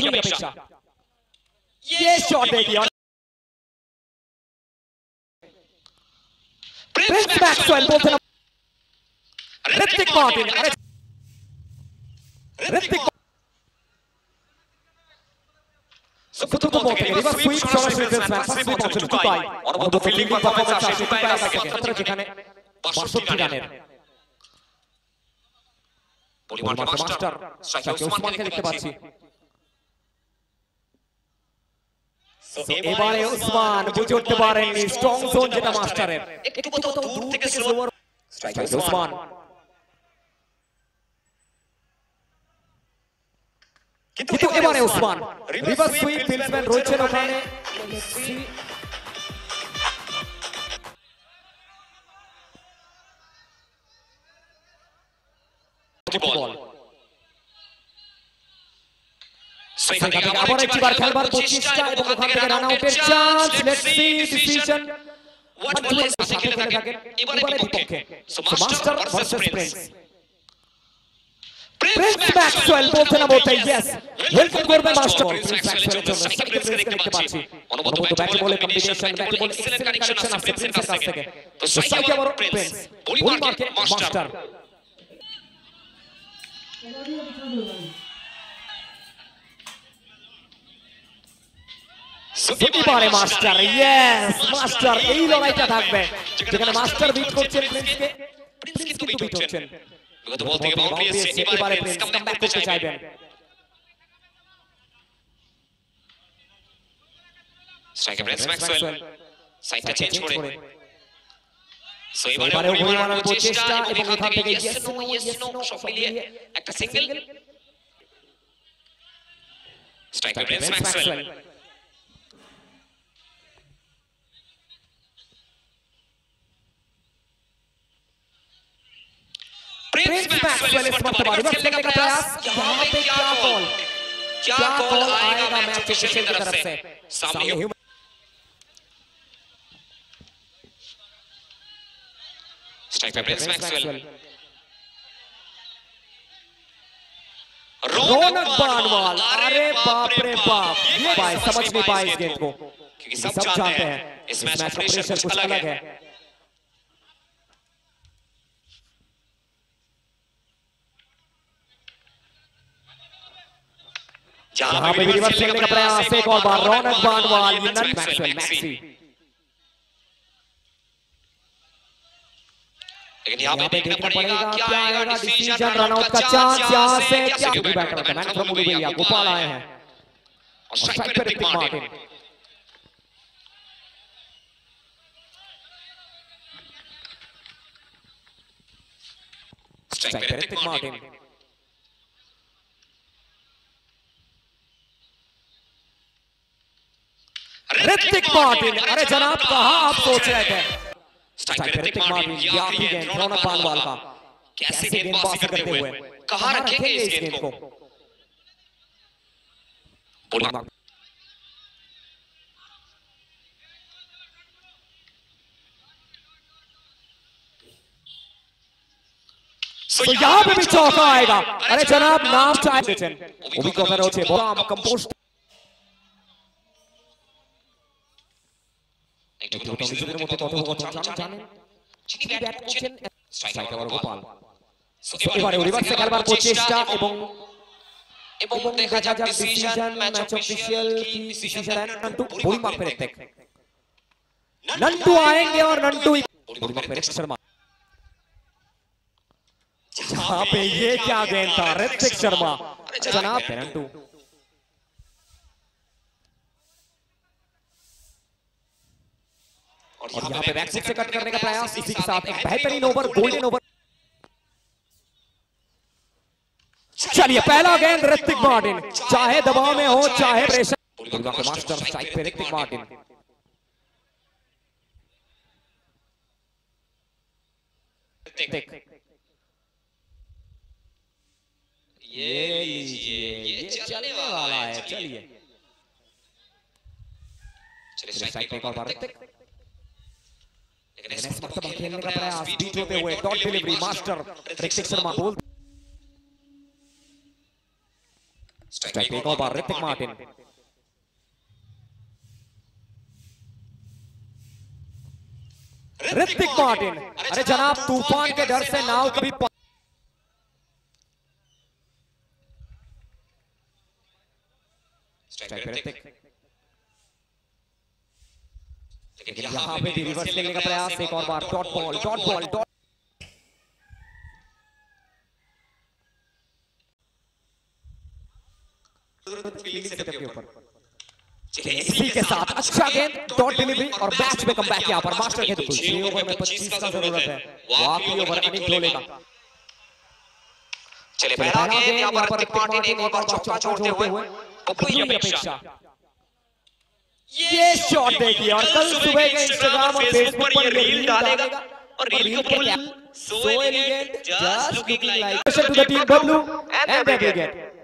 की अपेक्षा। ये शॉट देखिए और प्रिंस मैक्सवेल बोलते हैं Hrithik Martin. Hrithik Sukutu bote river sweep সরাসরি প্রিন্স ম্যাক্সওয়েল পৌঁছল দুবাই। অনবদ্য ফিল্ডিং পারফরম্যান্স আসে দুবাই একাত্তর যেখানে 62 রানের বলিমার মাস্টার স্ট্রাইকার ওসমানকে দেখতে পাচ্ছি। এবারে ওসমান বুঝে উঠতে পারেননি স্ট্রং জোন যেটা মাস্টারের, একটু কোথাও দূর থেকে স্লোয়ার স্ট্রাইকার ওসমান। কিন্তু এবারে ওসমান রিভার্স সুইপ ফিল্ডম্যান রয়েছেন ওখানে। বল আবার একবার খেলবার প্রচেষ্টা এবং ওখান থেকে রান আউটের chance. Let's see decision what বলের সাথে খেলে থাকেন এবারে বিপক্ষে। Master versus Prince. Prince Maxwell বলতে না বলতে ইয়েস ওয়েলকাম করবে মাস্টার প্রিন্স ম্যাক্সওয়েলের জন্য। সাইকেল প্রিন্সকে দেখতে পাচ্ছি অনবদ্য ব্যাট বলে কম্বিনেশন, ব্যাট বলে এক্সেলেন্ট কানেকশন আসছে প্রিন্সের কাছ থেকে। তো সাইকেল আবার প্রিন্স বলি মার্কে মাস্টার। এবারে মাস্টার ইয়েস মাস্টার এই লড়াইটা থাকবে যেখানে মাস্টার বিট করছেন প্রিন্সকে, প্রিন্স কিন্তু বিট হচ্ছেন। বিগত বল থেকে বাউন্ডারি এসে এবারে প্রিন্স কামব্যাক করতে চাইবেন। স্ট্রাইকার প্রিন্স ম্যাক্সওয়েল সাইডটা চেঞ্জ করে সো এবারে ওভার মারার প্রচেষ্টা এবং এখান থেকে ইয়েস নো সব মিলিয়ে একটা single. Striker Prince Maxwell Prince Maxwell इस वक्त रिवर्स लेने का प्रयास। यहाँ पे क्या कॉल आएगा मैच ऑफिशियल की तरफ से। सामने स्ट्राइकर प्रिंस मैक्सवेल रौनक बानवाल। अरे बाप रे बाप ये भाई समझ नहीं पाए इस गेंद को क्योंकि सब जानते हैं इस मैच का प्रेशर कुछ अलग है। यहाँ पे रिवर्स लेने का प्रयास एक और बार रौनक बानवाल मैक्सवेल मैक्सी। लेकिन यहाँ पे देखना पड़ेगा क्या आएगा डिसीजन, रन आउट का चांस यहाँ से। क्या बैटर था मैन फ्रॉम उडुबैया गोपाल आए हैं और स्ट्राइक पे ऋतिक मार्टिन। स्ट्राइक पे ऋतिक मार्टिन। ऋतिक मार्टिन अरे जनाब कहां आप सोच रहे थे। स्ट्राइक पे ऋतिक मार्टिन ये आखिरी गेंद रौनक बानवाल का। कैसे गेंदबाजी करते हुए कहां रखेंगे इस गेंद को। तो यहां पे भी चौका आएगा। अरे जनाब नाम चाहिए वो भी कवर होचे बम कंपोस्ट একটু তো নিজেদের মধ্যে কথোপকথন জানেন যিনি ব্যাট করছেন স্ট্রাইকার গোপাল। এবারে রিভার্সে খেলবার প্রচেষ্টা এবং দেখা যাক ডিসিশন ম্যাচ অফিशियल की डिसीजन है। नंटू बॉडी मार पे ऋतिक नंटू आएंगे और नंटू बॉडी मार पे ऋतिक शर्मा। जहां पे ये क्या गेंद था ऋतिक शर्मा जनाब नंटू। और यहाँ पे बैक से कट करने का प्रयास। इसी के साथ एक बेहतरीन ओवर गोल्डन ओवर। चलिए पहला गेंद ऋतिक मार्टिन चाहे दबाव में हो चाहे प्रेशर। मास्टर स्ट्राइक पे ऋतिक मार्टिन। ये लीजिए ये चलने वाला है। चलिए स्ट्राइक पे एक और ऋतिक लेकिन इस मरतबा खेलने का प्रयास बीट होते हुए dot delivery master Hrithik Sharma बोल। स्ट्राइक एक और बार ऋतिक मार्टिन। ऋतिक मार्टिन, अरे जनाब तूफान के डर से नाव कभी ऋतिक, लेकिन यहां पे भी रिवर्स लेने का प्रयास। एक और बार डॉट बॉल डॉट के ऊपर। इसी के साथ अच्छा गेंद, डॉट डिलीवरी और मैच में कमबैक यहां पर मास्टर के तो 6 ओवर में 25 का जरूरत है। वाकई ओवर अनिल ढोलेगा। चले पहला गेंद यहां पर ऋतिक मार्टिन एक और बार चौका छोड़ते हुए अपनी अपेक्षा। ये शॉट देखिए और कल सुबह के इंस्टाग्राम और फेसबुक पर रील डालेगा और रील को बोल so elegant just looking like to the team Bablu and the wicket.